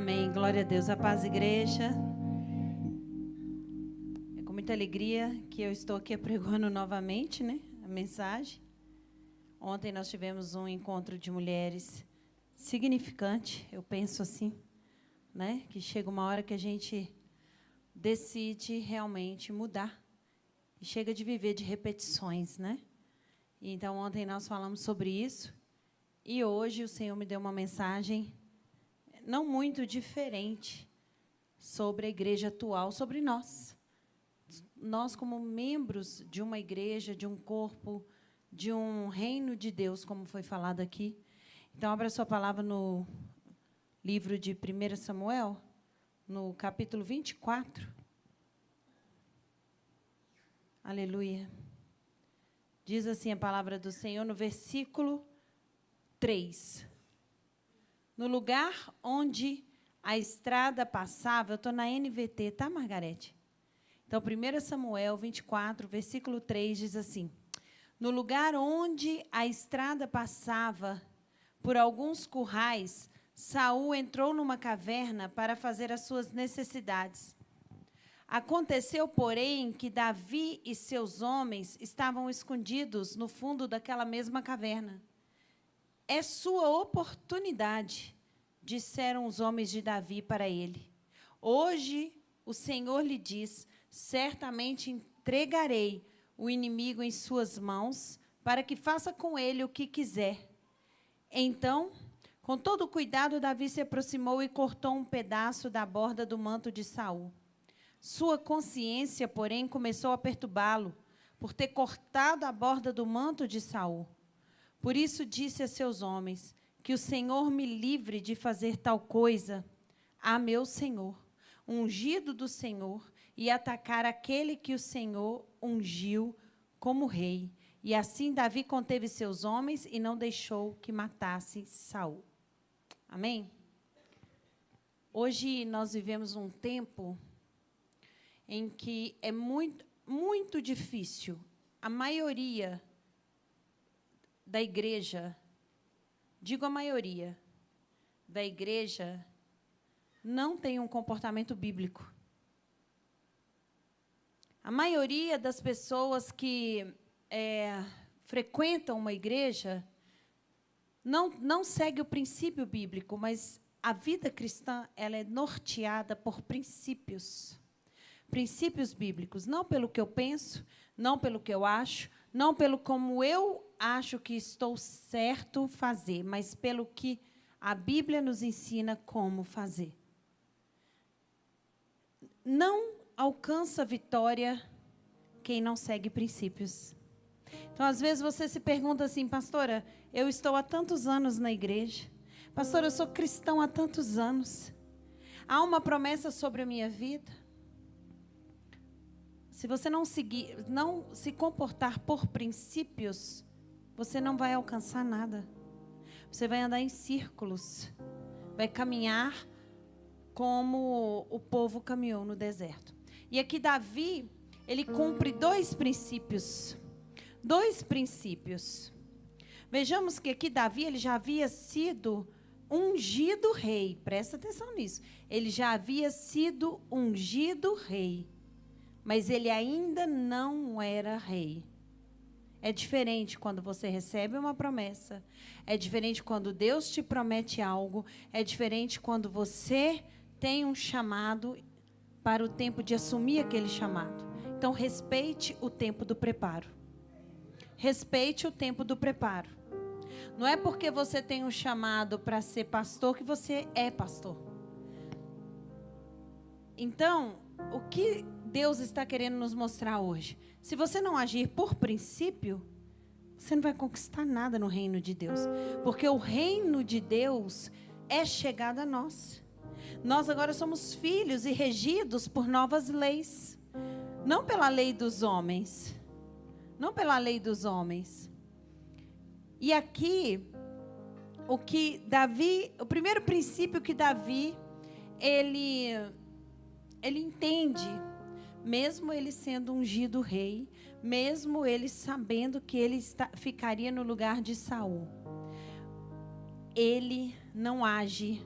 Amém. Glória a Deus. A paz, igreja. É com muita alegria que eu estou aqui pregando novamente, a mensagem. Ontem nós tivemos um encontro de mulheres significante, eu penso assim, que chega uma hora que a gente decide realmente mudar e chega de viver de repetições, Então, ontem nós falamos sobre isso e hoje o Senhor me deu uma mensagem não muito diferente sobre a igreja atual, sobre nós. Nós, como membros de uma igreja, de um corpo, de um reino de Deus, como foi falado aqui. Então, abra sua palavra no livro de 1 Samuel, no capítulo 24. Aleluia. Diz assim a palavra do Senhor no versículo 3. No lugar onde a estrada passava, eu estou na NVT, tá, Margarete? Então, 1 Samuel 24, versículo 3, diz assim: no lugar onde a estrada passava, por alguns currais, Saul entrou numa caverna para fazer as suas necessidades. Aconteceu, porém, que Davi e seus homens estavam escondidos no fundo daquela mesma caverna. É sua oportunidade, disseram os homens de Davi para ele. Hoje o Senhor lhe diz: certamente entregarei o inimigo em suas mãos, para que faça com ele o que quiser. Então, com todo cuidado, Davi se aproximou e cortou um pedaço da borda do manto de Saul. Sua consciência, porém, começou a perturbá-lo, por ter cortado a borda do manto de Saul. Por isso disse a seus homens: que o Senhor me livre de fazer tal coisa a meu Senhor, ungido do Senhor, e atacar aquele que o Senhor ungiu como rei. E assim Davi conteve seus homens e não deixou que matasse Saul. Amém? Hoje nós vivemos um tempo em que é muito, muito difícil. A maioria da igreja, digo a maioria da igreja, não tem um comportamento bíblico. A maioria das pessoas que frequentam uma igreja não segue o princípio bíblico, mas a vida cristã ela é norteada por princípios. Princípios bíblicos, não pelo que eu penso, não pelo que eu acho, não pelo como eu acho que estou certo fazer, mas pelo que a Bíblia nos ensina como fazer. Não alcança vitória quem não segue princípios. Então, às vezes, você se pergunta assim: pastora, eu estou há tantos anos na igreja. Pastora, eu sou cristão há tantos anos. Há uma promessa sobre a minha vida. Se você não se comportar por princípios, você não vai alcançar nada. Você vai andar em círculos. Vai caminhar como o povo caminhou no deserto. E aqui Davi, ele cumpre dois princípios. Dois princípios. Vejamos que aqui Davi, ele já havia sido ungido rei. Presta atenção nisso. Ele já havia sido ungido rei. Mas ele ainda não era rei. É diferente quando você recebe uma promessa. É diferente quando Deus te promete algo. É diferente quando você tem um chamado para o tempo de assumir aquele chamado. Então, respeite o tempo do preparo. Respeite o tempo do preparo. Não é porque você tem um chamado para ser pastor que você é pastor. Então, o que Deus está querendo nos mostrar hoje? Se você não agir por princípio, você não vai conquistar nada no reino de Deus. Porque o reino de Deus é chegado a nós. Nós agora somos filhos e regidos por novas leis. Não pela lei dos homens. Não pela lei dos homens. E aqui, o primeiro princípio que Davi, ele entende, mesmo ele sendo ungido rei, mesmo ele sabendo que ele ficaria no lugar de Saul, ele não age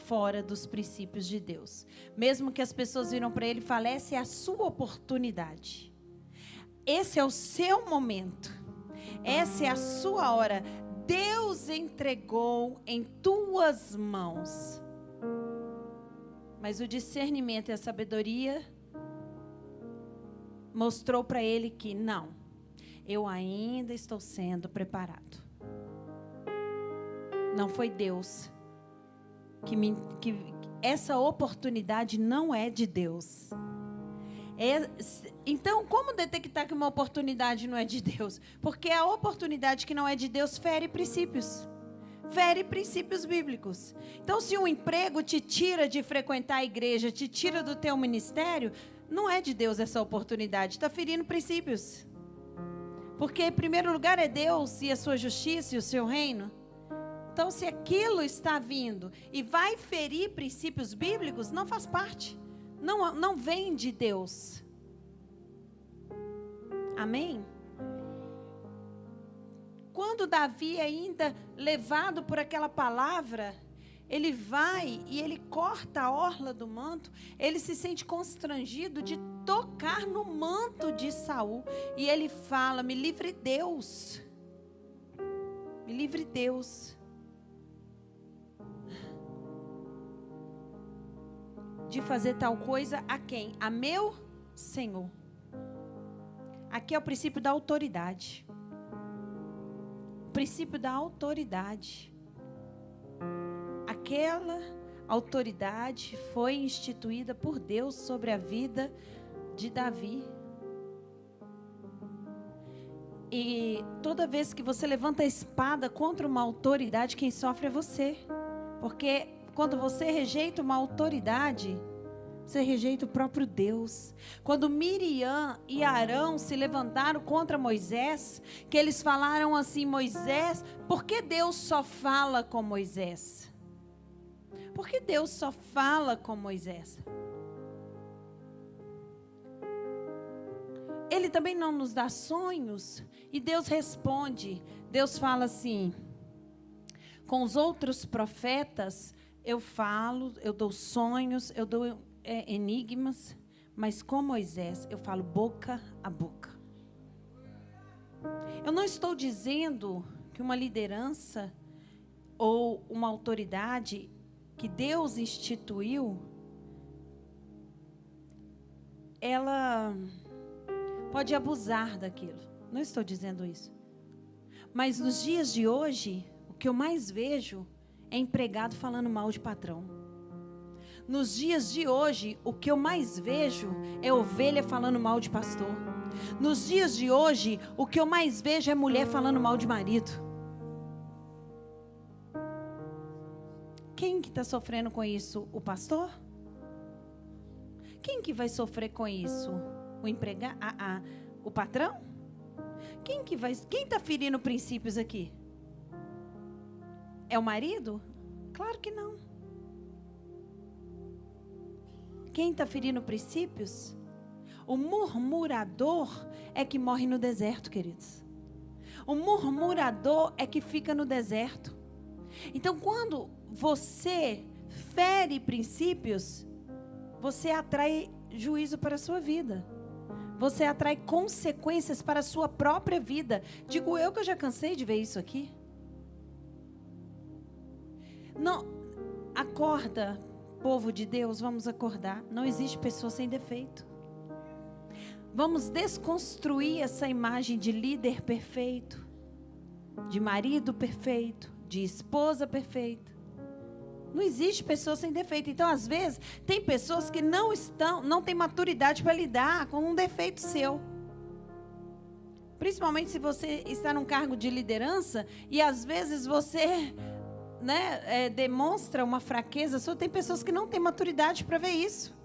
fora dos princípios de Deus. Mesmo que as pessoas viram para ele e falem, essa é a sua oportunidade. Esse é o seu momento. Essa é a sua hora. Deus entregou em tuas mãos. Mas o discernimento e a sabedoria mostrou para ele que não, eu ainda estou sendo preparado. Não foi Deus que essa oportunidade não é de Deus. Então, como detectar que uma oportunidade não é de Deus? Porque a oportunidade que não é de Deus fere princípios bíblicos. Então, se um emprego te tira de frequentar a igreja, te tira do teu ministério, não é de Deus essa oportunidade, está ferindo princípios. Porque em primeiro lugar é Deus e a sua justiça e o seu reino. Então, se aquilo está vindo e vai ferir princípios bíblicos, não faz parte. Não vem de Deus. Amém? Quando Davi, ainda levado por aquela palavra, ele vai e ele corta a orla do manto, ele se sente constrangido de tocar no manto de Saul. E ele fala, me livre Deus. Me livre Deus. De fazer tal coisa a quem? A meu Senhor. Aqui é o princípio da autoridade. O princípio da autoridade. Aquela autoridade foi instituída por Deus sobre a vida de Davi. E toda vez que você levanta a espada contra uma autoridade, quem sofre é você. Porque quando você rejeita uma autoridade, você rejeita o próprio Deus. Quando Miriam e Arão se levantaram contra Moisés, que eles falaram assim, Moisés, por que Deus só fala com Moisés? Por que Deus só fala com Moisés? Ele também não nos dá sonhos? E Deus responde, Deus fala assim, com os outros profetas, eu falo, eu dou sonhos, eu dou enigmas, mas com Moisés eu falo boca a boca. Eu não estou dizendo que uma liderança ou uma autoridade que Deus instituiu, ela pode abusar daquilo. Não estou dizendo isso. Mas nos dias de hoje, o que eu mais vejo é empregado falando mal de patrão. Nos dias de hoje, o que eu mais vejo é ovelha falando mal de pastor. Nos dias de hoje, o que eu mais vejo é mulher falando mal de marido. Quem que está sofrendo com isso? O pastor? Quem que vai sofrer com isso? O empregado? O patrão? Quem está ferindo princípios aqui? É o marido? Claro que não. Quem está ferindo princípios? O murmurador é que morre no deserto, queridos. O murmurador é que fica no deserto. Então, quando você fere princípios, você atrai juízo para a sua vida. Você atrai consequências para a sua própria vida. Digo eu que eu já cansei de ver isso aqui. Não, acorda, povo de Deus, vamos acordar. Não existe pessoa sem defeito. Vamos desconstruir essa imagem de líder perfeito, de marido perfeito, de esposa perfeita. Não existe pessoa sem defeito. Então, às vezes, tem pessoas que não têm maturidade para lidar com um defeito seu. Principalmente se você está num cargo de liderança e às vezes você demonstra uma fraqueza sua. Tem pessoas que não têm maturidade para ver isso.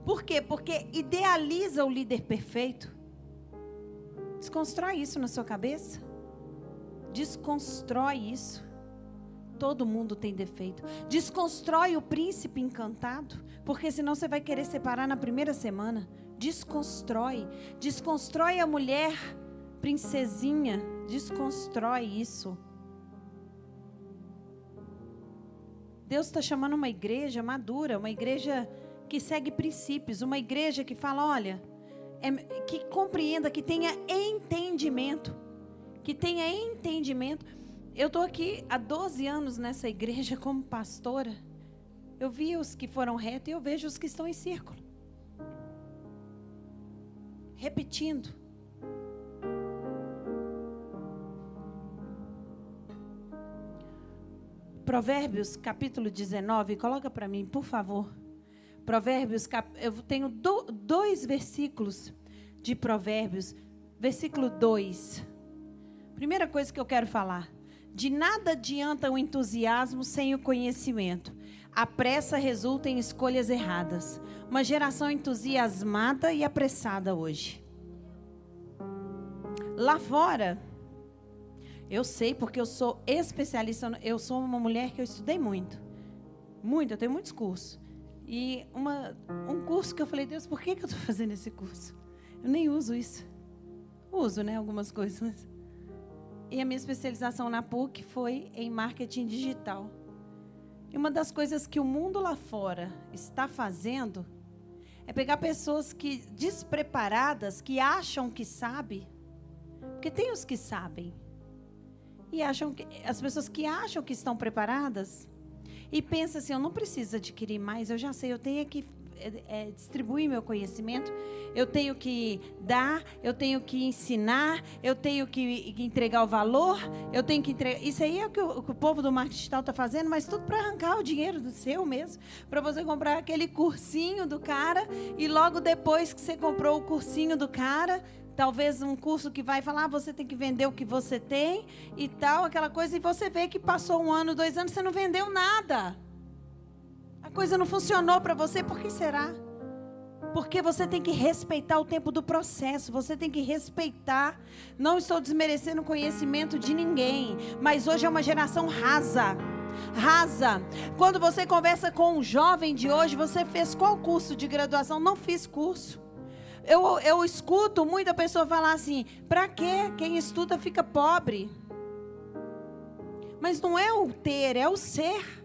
Por quê? Porque idealiza o líder perfeito. Desconstrói isso na sua cabeça. Desconstrói isso. Todo mundo tem defeito. Desconstrói o príncipe encantado, porque senão você vai querer separar na primeira semana. Desconstrói. Desconstrói a mulher princesinha. Desconstrói isso. Deus está chamando uma igreja madura, uma igreja que segue princípios, uma igreja que fala, olha, que compreenda, que tenha entendimento. Que tenha entendimento. Eu estou aqui há 12 anos nessa igreja como pastora. Eu vi os que foram retos e eu vejo os que estão em círculo. Repetindo. Provérbios capítulo 19, coloca para mim, por favor. Provérbios, eu tenho dois versículos de Provérbios. Versículo 2. Primeira coisa que eu quero falar. De nada adianta o entusiasmo sem o conhecimento. A pressa resulta em escolhas erradas. Uma geração entusiasmada e apressada hoje. Lá fora, eu sei porque eu sou especialista, eu sou uma mulher que eu estudei muito. Muito, eu tenho muitos cursos. E um curso que eu falei, Deus, por que eu estou fazendo esse curso? Eu nem uso isso. Uso, né, algumas coisas, mas... E a minha especialização na PUC foi em marketing digital. E uma das coisas que o mundo lá fora está fazendo é pegar pessoas despreparadas, que acham que sabem, porque tem os que sabem, e as pessoas que acham que estão preparadas, e pensam assim, eu não preciso adquirir mais, eu já sei, eu tenho que distribuir meu conhecimento, eu tenho que dar, eu tenho que ensinar, eu tenho que entregar o valor, eu tenho que entregar. Isso aí é o que o povo do marketing digital está fazendo, mas tudo para arrancar o dinheiro do seu mesmo, para você comprar aquele cursinho do cara, e logo depois que você comprou o cursinho do cara, talvez um curso que vai falar, você tem que vender o que você tem e tal, aquela coisa, e você vê que passou 1 ano, 2 anos, você não vendeu nada. A coisa não funcionou para você, por que será? Porque você tem que respeitar o tempo do processo, você tem que respeitar. Não estou desmerecendo o conhecimento de ninguém, mas hoje é uma geração rasa. Rasa. Quando você conversa com um jovem de hoje, você fez qual curso de graduação? Não fiz curso. Eu escuto muita pessoa falar assim, para quê? Quem estuda fica pobre. Mas não é o ter, é o ser.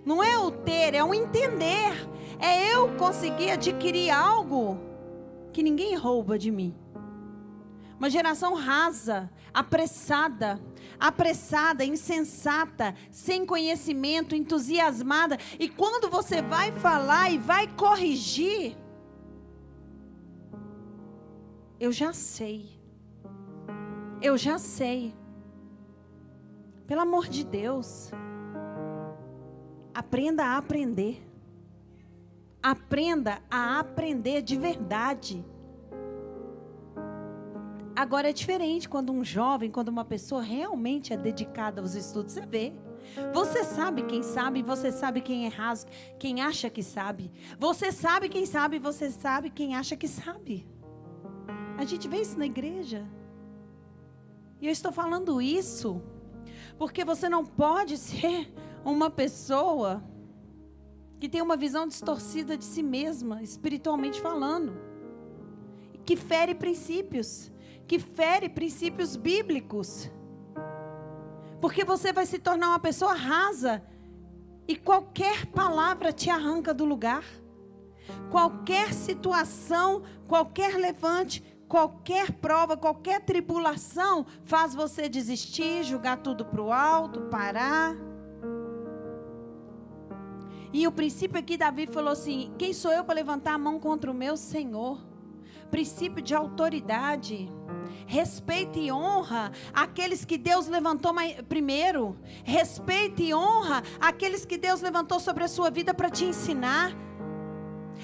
Não é o ter, é o entender. É eu conseguir adquirir algo que ninguém rouba de mim. Uma geração rasa, apressada, insensata, sem conhecimento, entusiasmada. E quando você vai falar e vai corrigir, eu já sei. Pelo amor de Deus. Aprenda a aprender. Aprenda a aprender de verdade. Agora é diferente quando um jovem, quando uma pessoa realmente é dedicada aos estudos, você vê. Você sabe quem sabe, você sabe quem é raso, quem acha que sabe. Você sabe quem sabe, você sabe quem acha que sabe. A gente vê isso na igreja. E eu estou falando isso porque você não pode ser uma pessoa que tem uma visão distorcida de si mesma, espiritualmente falando, que fere princípios bíblicos, porque você vai se tornar uma pessoa rasa, e qualquer palavra te arranca do lugar, qualquer situação, qualquer levante, qualquer prova, qualquer tribulação, faz você desistir, jogar tudo para o alto, parar. E o princípio aqui, Davi falou assim, quem sou eu para levantar a mão contra o meu Senhor? Princípio de autoridade. Respeita e honra aqueles que Deus levantou primeiro. Respeita e honra aqueles que Deus levantou sobre a sua vida para te ensinar.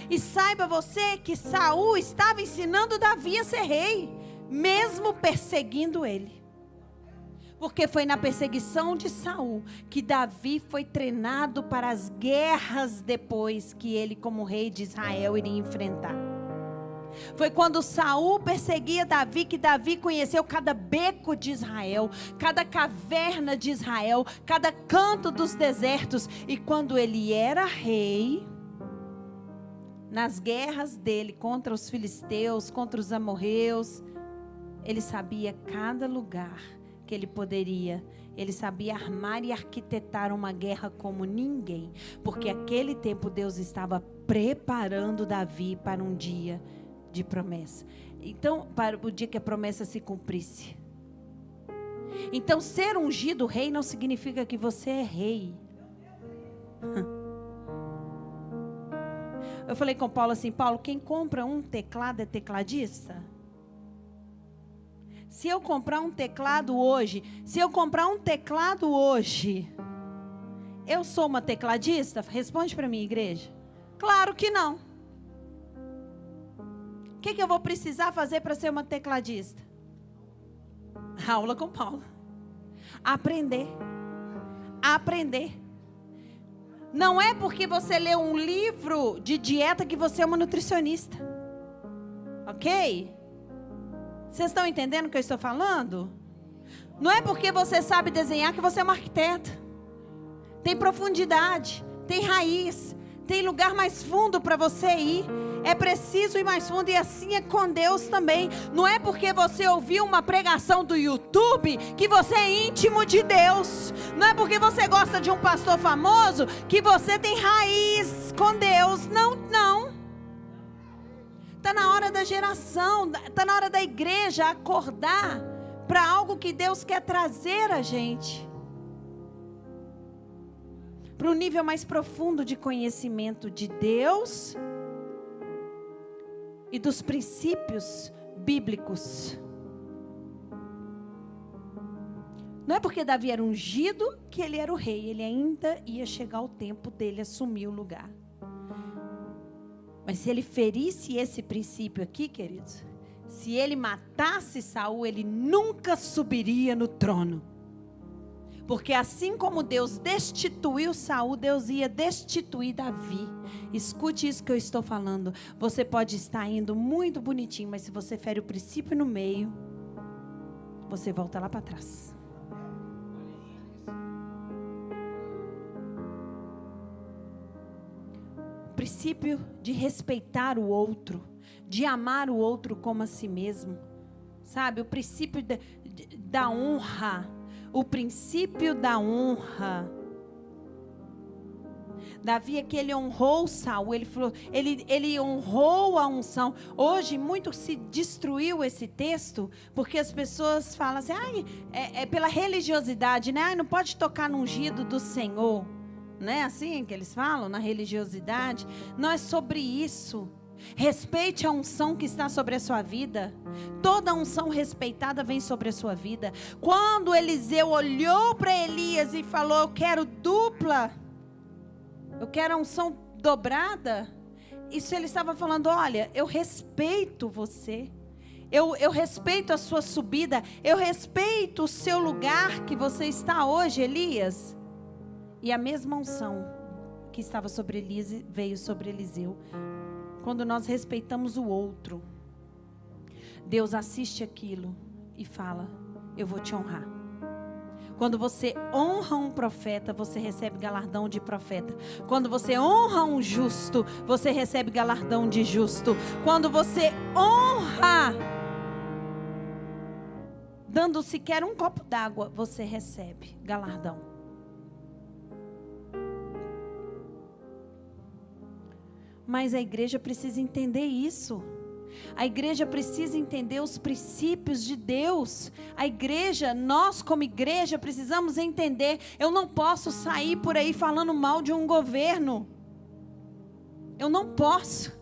E saiba você que Saul estava ensinando Davi a ser rei, mesmo perseguindo ele. Porque foi na perseguição de Saul que Davi foi treinado para as guerras depois que ele, como rei de Israel, iria enfrentar. Foi quando Saul perseguia Davi que Davi conheceu cada beco de Israel, cada caverna de Israel, cada canto dos desertos. E quando ele era rei, nas guerras dele contra os filisteus, contra os amorreus, ele sabia cada lugar que ele poderia. Ele sabia armar e arquitetar uma guerra como ninguém. Porque aquele tempo Deus estava preparando Davi para um dia de promessa. Então, para o dia que a promessa se cumprisse. Então, ser ungido rei não significa que você é rei. Eu falei com Paulo assim, Paulo, quem compra um teclado é tecladista? Se eu comprar um teclado hoje, eu sou uma tecladista? Responde para mim, igreja. Claro que não. O que eu vou precisar fazer para ser uma tecladista? Aula com Paulo. Aprender. Não é porque você leu um livro de dieta que você é uma nutricionista. Ok? Vocês estão entendendo o que eu estou falando? Não é porque você sabe desenhar que você é uma arquiteta. Tem profundidade, tem raiz, tem lugar mais fundo para você ir. É preciso ir mais fundo, e assim é com Deus também. Não é porque você ouviu uma pregação do YouTube que você é íntimo de Deus. Não é porque você gosta de um pastor famoso que você tem raiz com Deus. Não. Está na hora da geração, está na hora da igreja acordar para algo que Deus quer trazer a gente. Para um nível mais profundo de conhecimento de Deus e dos princípios bíblicos. Não é porque Davi era ungido que ele era o rei. Ele ainda ia chegar o tempo dele assumir o lugar. Mas se ele ferisse esse princípio aqui, queridos, se ele matasse Saul, ele nunca subiria no trono. Porque assim como Deus destituiu Saul, Deus ia destituir Davi. Escute isso que eu estou falando. Você pode estar indo muito bonitinho, mas se você fere o princípio no meio, você volta lá para trás. O princípio de respeitar o outro, de amar o outro como a si mesmo. Sabe, o princípio da honra. O princípio da honra. Davi aqui, ele honrou Saul, ele falou, ele honrou a unção. Hoje muito se destruiu esse texto, porque as pessoas falam assim, é pela religiosidade, né? Não pode tocar no ungido do Senhor. Não é assim que eles falam, na religiosidade? Não é sobre isso. Respeite a unção que está sobre a sua vida. Toda unção respeitada vem sobre a sua vida. Quando Eliseu olhou para Elias e falou, eu quero dupla, eu quero a unção dobrada, isso ele estava falando, olha, eu respeito você, eu respeito a sua subida, eu respeito o seu lugar que você está hoje, Elias. E a mesma unção que estava sobre Elias veio sobre Eliseu. Quando nós respeitamos o outro, Deus assiste aquilo e fala, eu vou te honrar. Quando você honra um profeta, você recebe galardão de profeta. Quando você honra um justo, você recebe galardão de justo. Quando você honra, dando sequer um copo d'água, você recebe galardão. Mas a igreja precisa entender isso. A igreja precisa entender os princípios de Deus. A igreja, nós como igreja precisamos entender. Eu não posso sair por aí falando mal de um governo. Eu não posso.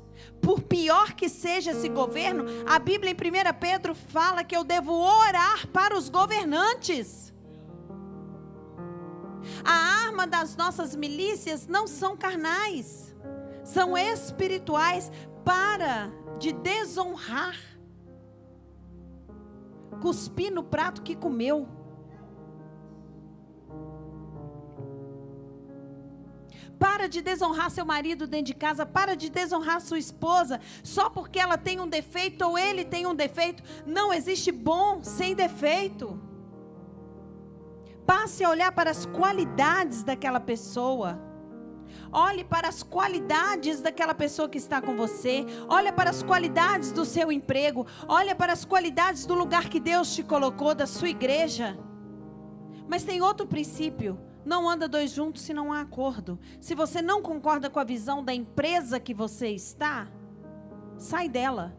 Por pior que seja esse governo, a Bíblia em 1 Pedro fala que eu devo orar para os governantes. A arma das nossas milícias não são carnais. São espirituais. Para de desonrar. Cuspir no prato que comeu. Para de desonrar seu marido dentro de casa. Para de desonrar sua esposa. Só porque ela tem um defeito ou ele tem um defeito. Não existe bom sem defeito. Passe a olhar para as qualidades daquela pessoa. Olhe para as qualidades daquela pessoa que está com você. Olhe para as qualidades do seu emprego. Olhe para as qualidades do lugar que Deus te colocou, da sua igreja. Mas tem outro princípio. Não anda dois juntos se não há acordo. Se você não concorda com a visão da empresa que você está, sai dela.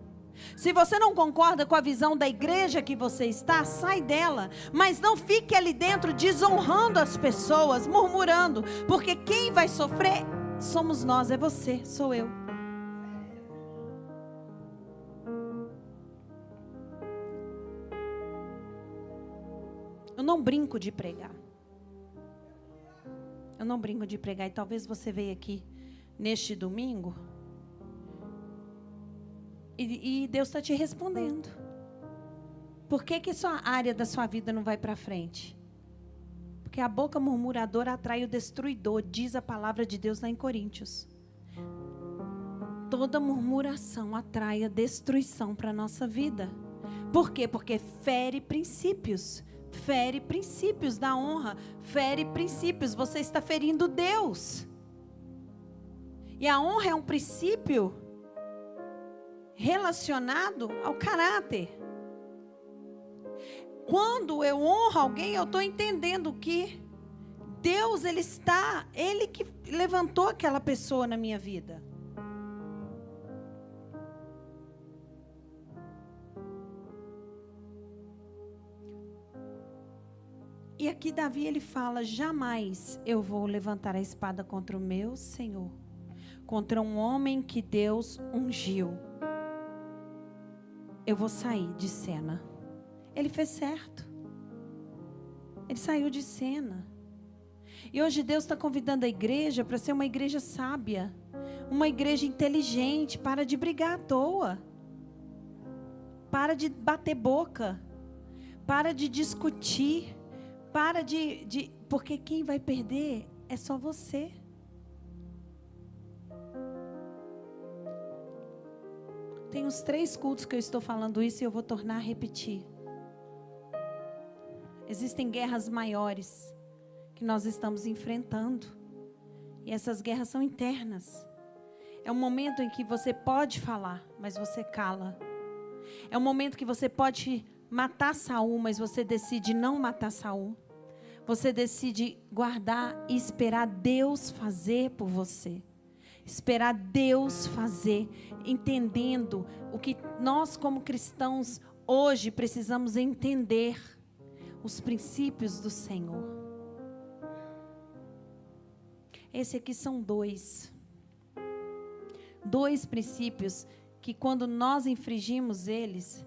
Se você não concorda com a visão da igreja que você está, sai dela. Mas não fique ali dentro desonrando as pessoas, murmurando. Porque quem vai sofrer somos nós, é você, sou eu. Eu não brinco de pregar. Eu não brinco de pregar. E talvez você veja aqui neste domingo e Deus está te respondendo. Por que sua área da sua vida não vai para frente? Porque a boca murmuradora atrai o destruidor, diz a palavra de Deus lá em Coríntios. Toda murmuração atrai a destruição para a nossa vida. Por quê? Porque fere princípios. Fere princípios da honra. Fere princípios. Você está ferindo Deus. E a honra é um princípio relacionado ao caráter. Quando eu honro alguém, eu estou entendendo que Deus, Ele que levantou aquela pessoa na minha vida. E aqui Davi, ele fala, jamais eu vou levantar a espada contra o meu Senhor, contra um homem que Deus ungiu. Eu vou sair de cena. Ele fez certo. Ele saiu de cena. E hoje Deus está convidando a igreja para ser uma igreja sábia, uma igreja inteligente. Para de brigar à toa. Para de bater boca. Para de discutir. Para porque quem vai perder é só você. Tem uns 3 cultos que eu estou falando isso e eu vou tornar a repetir. Existem guerras maiores que nós estamos enfrentando. E essas guerras são internas. É um momento em que você pode falar, mas você cala. É um momento que você pode matar Saul, mas você decide não matar Saul. Você decide guardar e esperar Deus fazer por você. Esperar Deus fazer, entendendo o que nós como cristãos hoje precisamos entender. Os princípios do Senhor. Esse aqui são 2. 2 princípios que quando nós infringimos eles,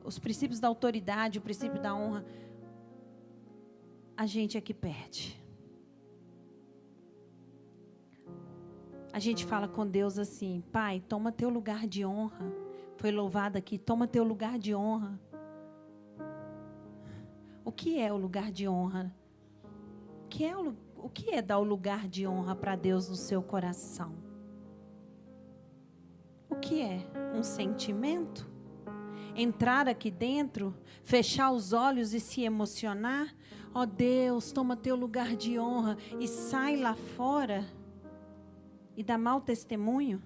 os princípios da autoridade, o princípio da honra, a gente é que perde. A gente fala com Deus assim, Pai, toma teu lugar de honra. Foi louvado aqui, toma teu lugar de honra. O que é o lugar de honra? O que é dar o lugar de honra para Deus no seu coração? O que é? Um sentimento? Entrar aqui dentro, fechar os olhos e se emocionar? Ó Deus, toma teu lugar de honra e sai lá fora e dá mau testemunho?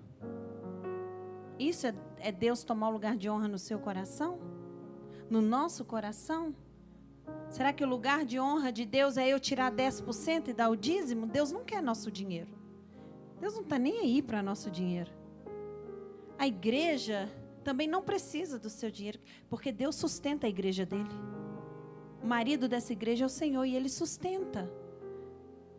Isso é Deus tomar o lugar de honra no seu coração? No nosso coração? Será que o lugar de honra de Deus é eu tirar 10% e dar o dízimo? Deus não quer nosso dinheiro. Deus não está nem aí para nosso dinheiro. A igreja também não precisa do seu dinheiro, porque Deus sustenta a igreja dele. O marido dessa igreja é o Senhor e Ele sustenta.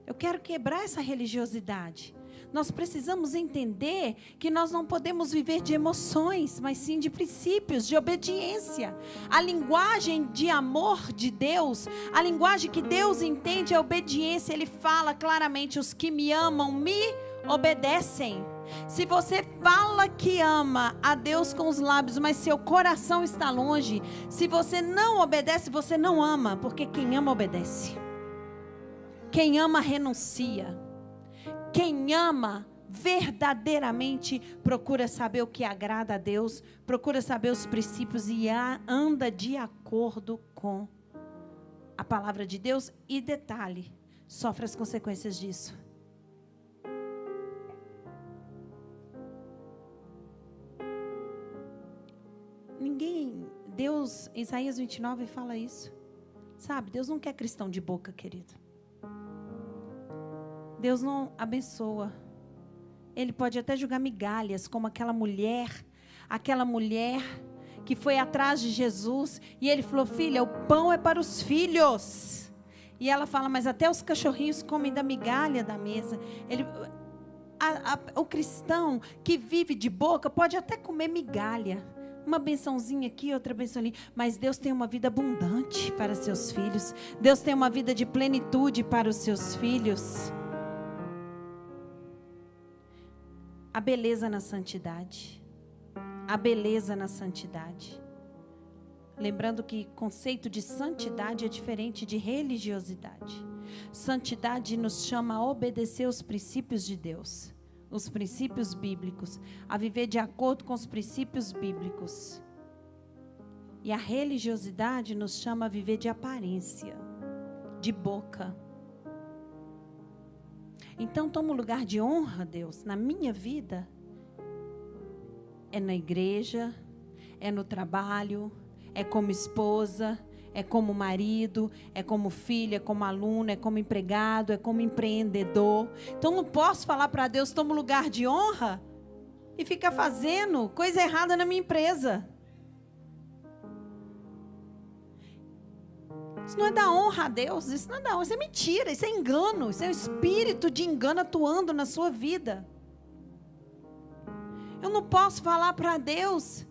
Eu quero quebrar essa religiosidade. Nós precisamos entender que nós não podemos viver de emoções, mas sim de princípios, de obediência. A linguagem de amor de Deus, a linguagem que Deus entende é obediência. Ele fala claramente, os que me amam me obedecem. Se você fala que ama a Deus com os lábios, mas seu coração está longe, se você não obedece, você não ama, porque quem ama obedece. Quem ama renuncia. Quem ama verdadeiramente procura saber o que agrada a Deus, procura saber os princípios e anda de acordo com a palavra de Deus. E detalhe, sofre as consequências disso. Deus, Isaías 29 fala isso. Sabe, Deus não quer cristão de boca, querido. Deus não abençoa. Ele pode até jogar migalhas, como aquela mulher que foi atrás de Jesus, e ele falou: filha, o pão é para os filhos. E ela fala: mas até os cachorrinhos comem da migalha da mesa. O cristão que vive de boca pode até comer migalha, uma bençãozinha aqui, outra benção ali, mas Deus tem uma vida abundante para seus filhos. Deus tem uma vida de plenitude para os seus filhos. A beleza na santidade. A beleza na santidade. Lembrando que o conceito de santidade é diferente de religiosidade. Santidade nos chama a obedecer os princípios de Deus, os princípios bíblicos, a viver de acordo com os princípios bíblicos. E a religiosidade nos chama a viver de aparência, de boca. Então toma um lugar de honra, Deus, na minha vida. É na igreja, é no trabalho, é como esposa, é como marido, é como filha, é como aluno, é como empregado, é como empreendedor. Então não posso falar para Deus: toma um lugar de honra e ficar fazendo coisa errada na minha empresa. Isso não é dar honra a Deus, isso não é dar honra, isso é mentira, isso é engano, isso é o espírito de engano atuando na sua vida. Eu não posso falar para Deus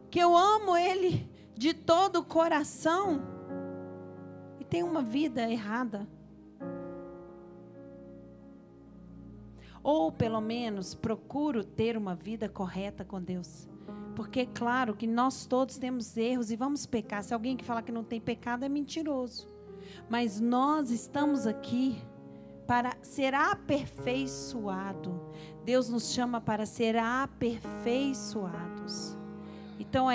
que eu amo Ele de todo o coração e tenho uma vida errada. Ou pelo menos procuro ter uma vida correta com Deus. Porque é claro que nós todos temos erros e vamos pecar. Se alguém que fala que não tem pecado é mentiroso. Mas nós estamos aqui para ser aperfeiçoado. Deus nos chama para ser aperfeiçoados. Então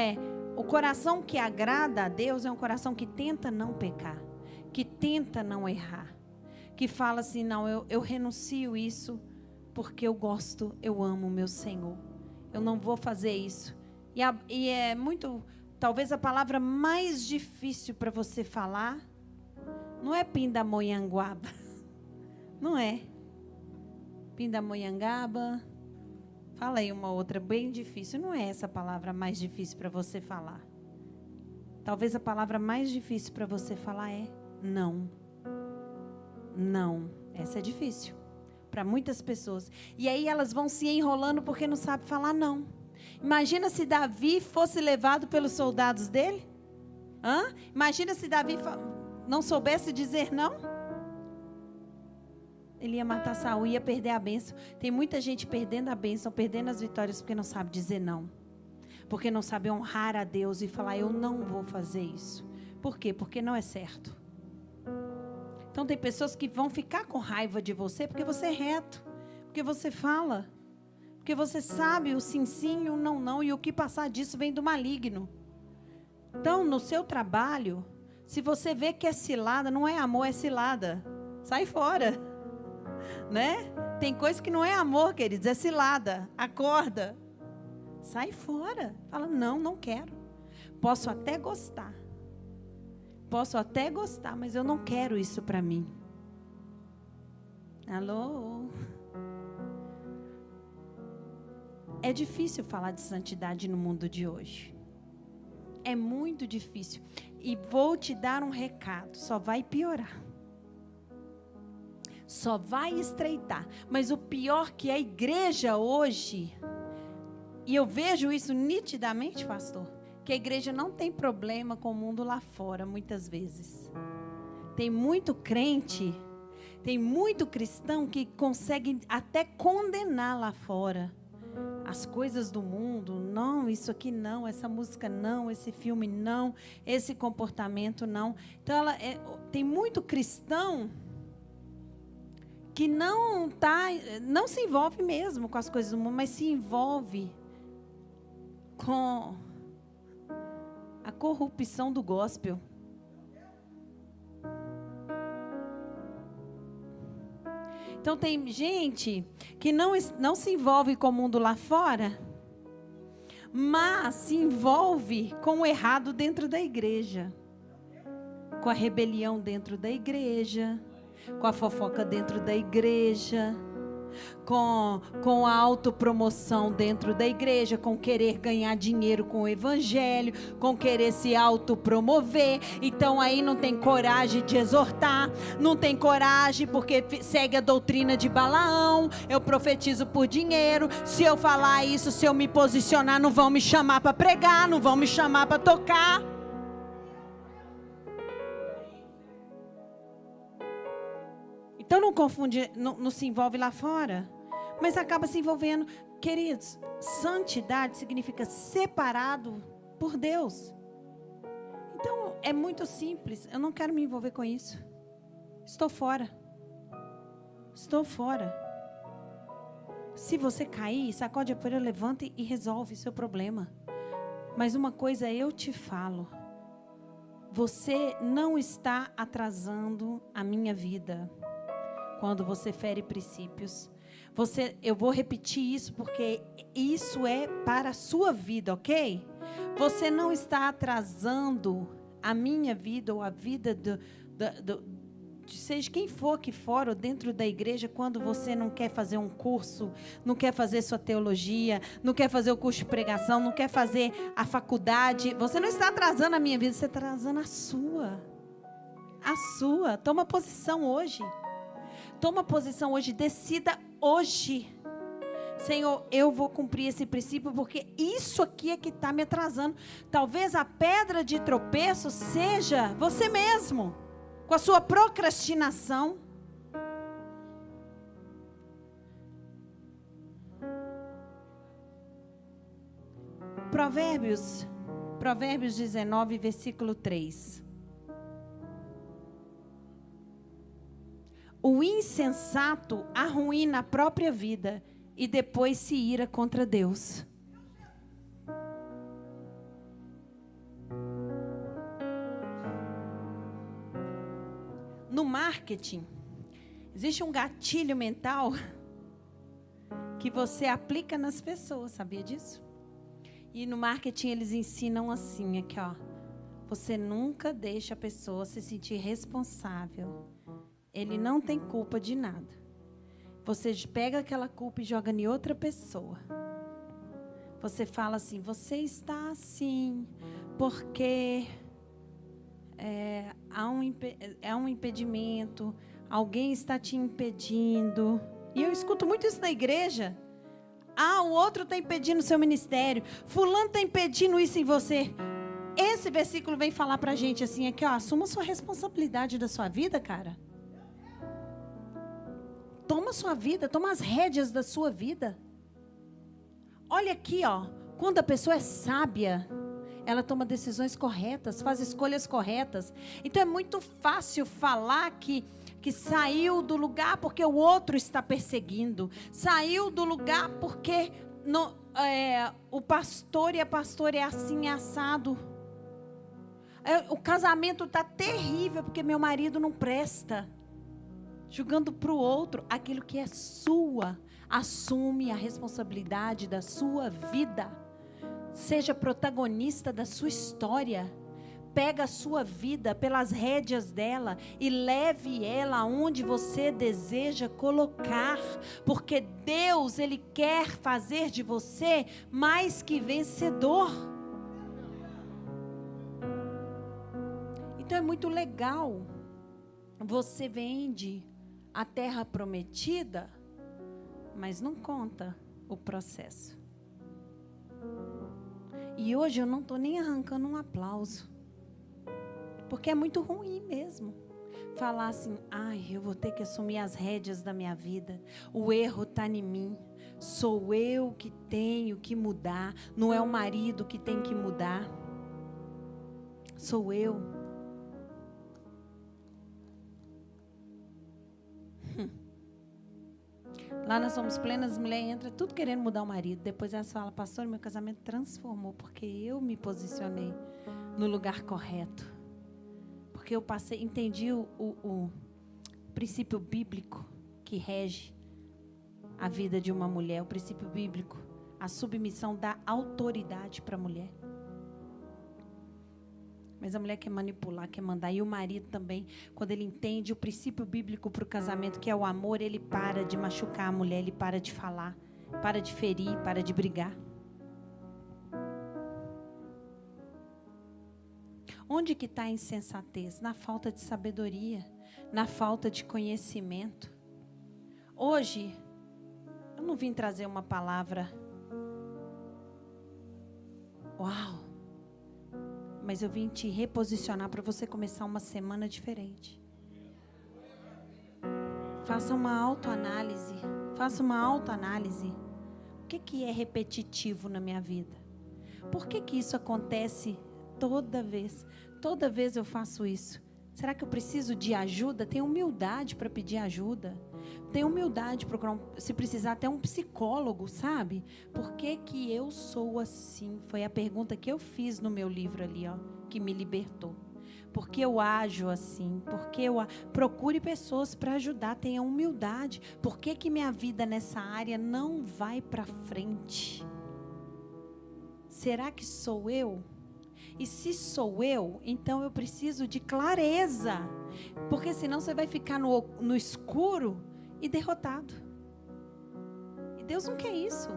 o coração que agrada a Deus é um coração que tenta não pecar, que tenta não errar, que fala assim: não, eu renuncio isso porque eu gosto, eu amo o meu Senhor. Eu não vou fazer isso. E é muito, talvez a palavra mais difícil para você falar, não é pindamonhangaba. Não é. Pindamonhangaba. Fala aí uma outra bem difícil. Não é essa a palavra mais difícil para você falar. Talvez a palavra mais difícil para você falar é não. Não. Essa é difícil para muitas pessoas. E aí elas vão se enrolando porque não sabem falar não. Imagina se Davi fosse levado pelos soldados dele. Imagina se Davi não soubesse dizer não. Ele ia matar Saul, ia perder a bênção. Tem muita gente perdendo a bênção, perdendo as vitórias porque não sabe dizer não. Porque não sabe honrar a Deus e falar: eu não vou fazer isso. Por quê? Porque não é certo. Então tem pessoas que vão ficar com raiva de você porque você é reto, porque você fala, porque você sabe o sim, sim, o não, não, e o que passar disso vem do maligno. Então, no seu trabalho, se você vê que é cilada, não é amor, é cilada. Sai fora. Né? Tem coisa que não é amor, queridos, é cilada. Acorda. Sai fora. Fala: não, não quero. Posso até gostar. Mas eu não quero isso para mim. Alô? É difícil falar de santidade no mundo de hoje. É muito difícil. E vou te dar um recado, só vai piorar. Só vai estreitar. Mas o pior que a igreja hoje, e eu vejo isso nitidamente, pastor, que a igreja não tem problema com o mundo lá fora, muitas vezes. Tem muito crente, tem muito cristão que consegue até condenar lá fora as coisas do mundo. Não, isso aqui não, essa música não, esse filme não, esse comportamento não. Então tem muito cristão que não se envolve mesmo com as coisas do mundo, mas se envolve com a corrupção do gospel. Então tem gente que não se envolve com o mundo lá fora, mas se envolve com o errado dentro da igreja. com a rebelião dentro da igreja, com a fofoca dentro da igreja, com a autopromoção dentro da igreja, com querer ganhar dinheiro com o evangelho, com querer se autopromover. Então aí não tem coragem de exortar, não tem coragem porque segue a doutrina de Balaão. Eu profetizo por dinheiro, se eu falar isso, se eu me posicionar, não vão me chamar para pregar, não vão me chamar para tocar. Então não confunde, não se envolve lá fora, mas acaba se envolvendo. Queridos, santidade significa separado por Deus. Então é muito simples, eu não quero me envolver com isso. Estou fora. Estou fora. Se você cair, sacode a poeira, levanta e resolve seu problema. Mas uma coisa eu te falo, você não está atrasando a minha vida. Quando você fere princípios, eu vou repetir isso porque isso é para a sua vida, ok? Você não está atrasando a minha vida ou a vida seja quem for aqui fora ou dentro da igreja, quando você não quer fazer um curso, não quer fazer sua teologia, não quer fazer o curso de pregação, não quer fazer a faculdade. Você não está atrasando a minha vida, você está atrasando a sua. A sua. Toma posição hoje. Toma posição hoje, decida hoje. Senhor, eu vou cumprir esse princípio porque isso aqui é que está me atrasando. Talvez a pedra de tropeço seja você mesmo, com a sua procrastinação. Provérbios 19, versículo 3. O insensato arruína a própria vida e depois se ira contra Deus. No marketing, existe um gatilho mental que você aplica nas pessoas, sabia disso? E no marketing eles ensinam assim, aqui ó, você nunca deixa a pessoa se sentir responsável. Ele não tem culpa de nada. Você pega aquela culpa e joga em outra pessoa. Você fala assim, você está assim, porque há um impedimento, alguém está te impedindo. E eu escuto muito isso na igreja. O outro está impedindo o seu ministério. Fulano está impedindo isso em você. Esse versículo vem falar pra gente assim, aqui ó, assuma sua responsabilidade da sua vida, cara. Toma sua vida, toma as rédeas da sua vida. Olha aqui, ó, quando a pessoa é sábia, ela toma decisões corretas, faz escolhas corretas. Então é muito fácil falar que saiu do lugar porque o outro está perseguindo. Saiu do lugar porque o pastor e a pastora é assim, é assado. O casamento está terrível porque meu marido não presta. Julgando para o outro aquilo que é sua. Assume a responsabilidade da sua vida. Seja protagonista da sua história. Pega a sua vida pelas rédeas dela e leve ela aonde você deseja colocar. Porque Deus, Ele quer fazer de você mais que vencedor. Então é muito legal. Você vende a terra prometida, mas não conta o processo. E hoje eu não estou nem arrancando um aplauso, porque é muito ruim mesmo falar assim, eu vou ter que assumir as rédeas da minha vida, o erro está em mim, sou eu que tenho que mudar, não é o marido que tem que mudar, sou eu. Lá nós somos plenas, mulher entra tudo querendo mudar o marido. Depois ela fala, pastor, meu casamento transformou porque eu me posicionei no lugar correto. Porque eu entendi o princípio bíblico que rege a vida de uma mulher. O princípio bíblico, a submissão da autoridade para a mulher. Mas a mulher quer manipular, quer mandar. E o marido também, quando ele entende o princípio bíblico para o casamento, que é o amor, ele para de machucar a mulher, ele para de falar, para de ferir, para de brigar. Onde que está a insensatez? Na falta de sabedoria, na falta de conhecimento. Hoje, eu não vim trazer uma palavra, uau, mas eu vim te reposicionar para você começar uma semana diferente. Faça uma autoanálise. Faça uma autoanálise. O que é repetitivo na minha vida? Por que isso acontece toda vez? Toda vez eu faço isso. Será que eu preciso de ajuda? Tenha humildade para pedir ajuda. Tenha humildade de procurar, se precisar, até um psicólogo, sabe? Por que eu sou assim? Foi a pergunta que eu fiz no meu livro ali, ó, que me libertou. Por que eu ajo assim? Porque procure pessoas para ajudar, tenha humildade. Por que minha vida nessa área não vai para frente? Será que sou eu? E se sou eu, então eu preciso de clareza. Porque senão você vai ficar no escuro e derrotado. E Deus não quer isso.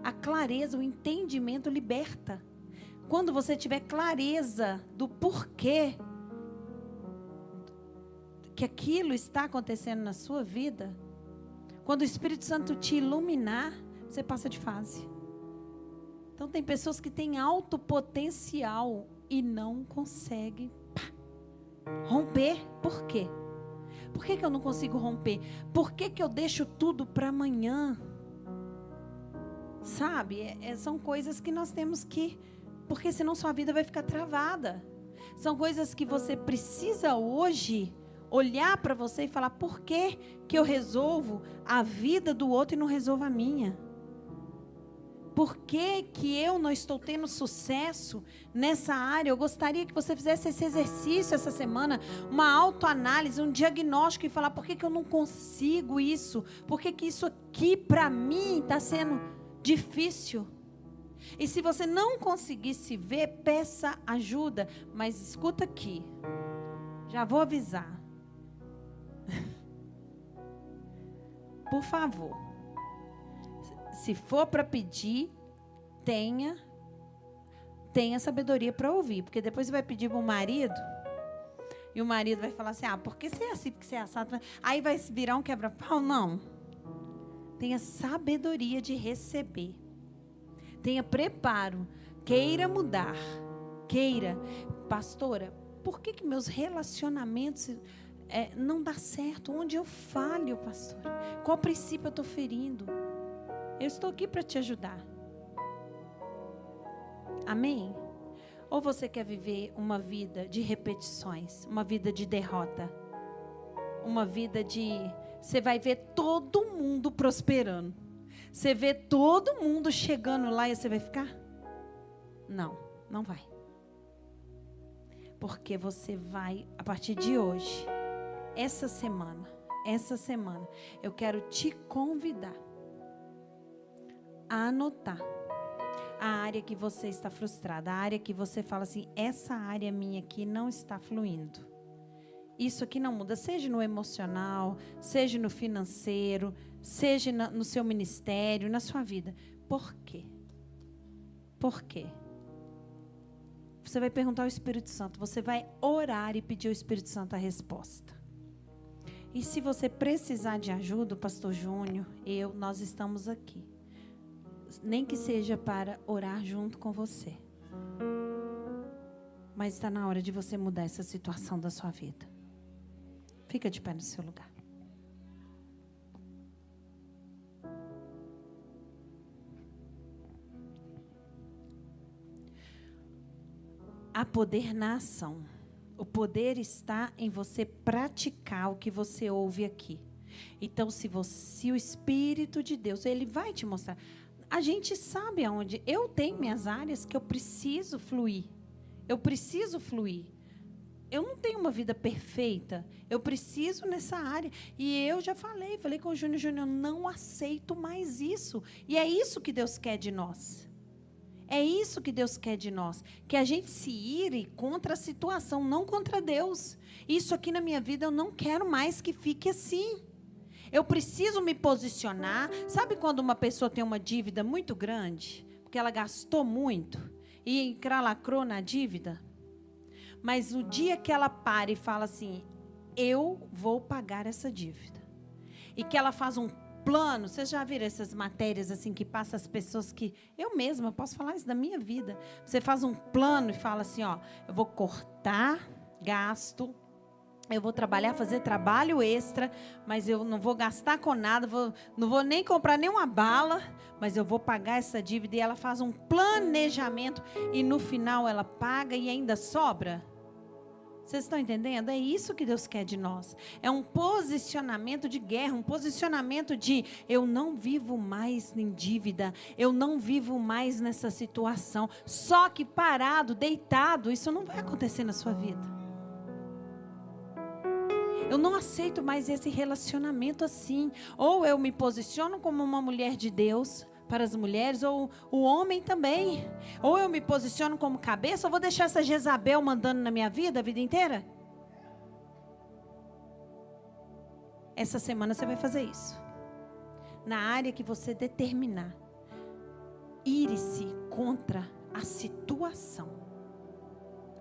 A clareza, o entendimento liberta. Quando você tiver clareza do porquê que aquilo está acontecendo na sua vida, quando o Espírito Santo te iluminar, você passa de fase. Então tem pessoas que têm alto potencial e não conseguem romper. Por quê? Por que eu não consigo romper? Por que eu deixo tudo para amanhã? Sabe? São coisas que nós temos que... Porque senão sua vida vai ficar travada. São coisas que você precisa hoje olhar para você e falar: por que eu resolvo a vida do outro e não resolvo a minha? Por que eu não estou tendo sucesso nessa área? Eu gostaria que você fizesse esse exercício essa semana, uma autoanálise, um diagnóstico e falar: por que eu não consigo isso? Por que isso aqui para mim está sendo difícil? E se você não conseguir se ver, peça ajuda. Mas escuta aqui, já vou avisar. Por favor, se for para pedir, tenha sabedoria para ouvir. Porque depois você vai pedir para o marido, e o marido vai falar assim: por que você é assim, porque você é assado? Aí vai virar um quebra-pau. Não. Tenha sabedoria de receber. Tenha preparo. Queira mudar. Queira. Pastora, por que meus relacionamentos não dão certo? Onde eu falho, pastora? Qual princípio eu estou ferindo? Eu estou aqui para te ajudar. Amém? Ou você quer viver uma vida de repetições, uma vida de derrota, uma vida de... Você vai ver todo mundo prosperando. Você vê todo mundo chegando lá e você vai ficar? Não, não vai. Porque você vai, a partir de hoje, essa semana, eu quero te convidar a anotar a área que você está frustrada, a área que você fala assim: essa área minha aqui não está fluindo. Isso aqui não muda, seja no emocional, seja no financeiro, seja no seu ministério, na sua vida. Por quê? Por quê? Você vai perguntar ao Espírito Santo, você vai orar e pedir ao Espírito Santo a resposta. E se você precisar de ajuda, o pastor Júnior, nós estamos aqui. Nem que seja para orar junto com você. Mas está na hora de você mudar essa situação da sua vida. Fica de pé no seu lugar. Há poder na ação. O poder está em você praticar o que você ouve aqui. Então, se o Espírito de Deus, Ele vai te mostrar. A gente sabe aonde. Eu tenho minhas áreas que eu preciso fluir. Eu preciso fluir. Eu não tenho uma vida perfeita. Eu preciso nessa área. E eu já falei com o Júnior, eu não aceito mais isso. E é isso que Deus quer de nós. É isso que Deus quer de nós, que a gente se ire contra a situação, não contra Deus. Isso aqui na minha vida eu não quero mais que fique assim. Eu preciso me posicionar. Sabe quando uma pessoa tem uma dívida muito grande, porque ela gastou muito e encralacrou na dívida? Mas no dia que ela para e fala assim, eu vou pagar essa dívida, e que ela faz um plano. Vocês já viram essas matérias assim que passa as pessoas que... Eu mesma posso falar isso da minha vida. Você faz um plano e fala assim, ó, eu vou cortar gasto, eu vou trabalhar, fazer trabalho extra, mas eu não vou gastar com nada, não vou nem comprar nenhuma bala, mas eu vou pagar essa dívida. E ela faz um planejamento e no final ela paga e ainda sobra. Vocês estão entendendo? É isso que Deus quer de nós. É um posicionamento de guerra, um posicionamento de eu não vivo mais em dívida, eu não vivo mais nessa situação. Só que parado, deitado, isso não vai acontecer na sua vida. Eu não aceito mais esse relacionamento assim. Ou eu me posiciono como uma mulher de Deus para as mulheres, ou o homem também. Ou eu me posiciono como cabeça, ou vou deixar essa Jezabel mandando na minha vida a vida inteira? Essa semana você vai fazer isso. Na área que você determinar. Ire-se contra a situação.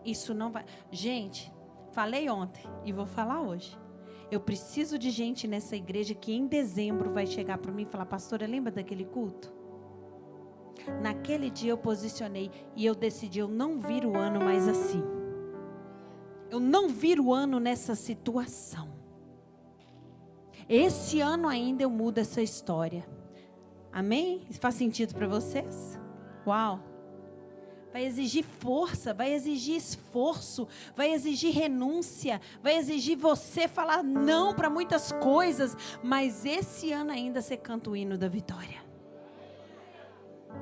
Isso não vai... Gente, falei ontem e vou falar hoje. Eu preciso de gente nessa igreja que em dezembro vai chegar para mim e falar, pastora, lembra daquele culto? Naquele dia eu posicionei e eu decidi, eu não viro o ano mais assim. Eu não viro o ano nessa situação. Esse ano ainda eu mudo essa história. Amém? Isso faz sentido para vocês? Uau! Vai exigir força, vai exigir esforço, vai exigir renúncia, vai exigir você falar não para muitas coisas, mas esse ano ainda você canta o hino da vitória.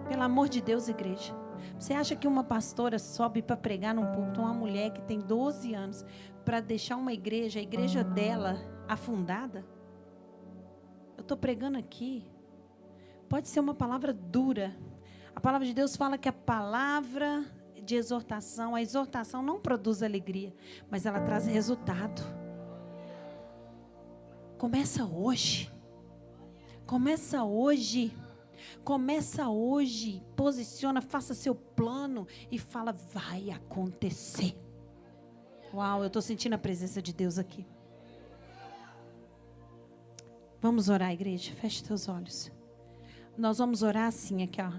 Pelo amor de Deus, igreja. Você acha que uma pastora sobe para pregar num púlpito, uma mulher que tem 12 anos, para deixar uma igreja, a igreja dela, afundada? Eu estou pregando aqui. Pode ser uma palavra dura. A palavra de Deus fala que a palavra de exortação, a exortação não produz alegria, mas ela traz resultado. Começa hoje. Começa hoje. Começa hoje. Posiciona, faça seu plano e fala, vai acontecer. Uau, eu estou sentindo a presença de Deus aqui. Vamos orar, igreja? Feche teus olhos. Nós vamos orar assim aqui, ó.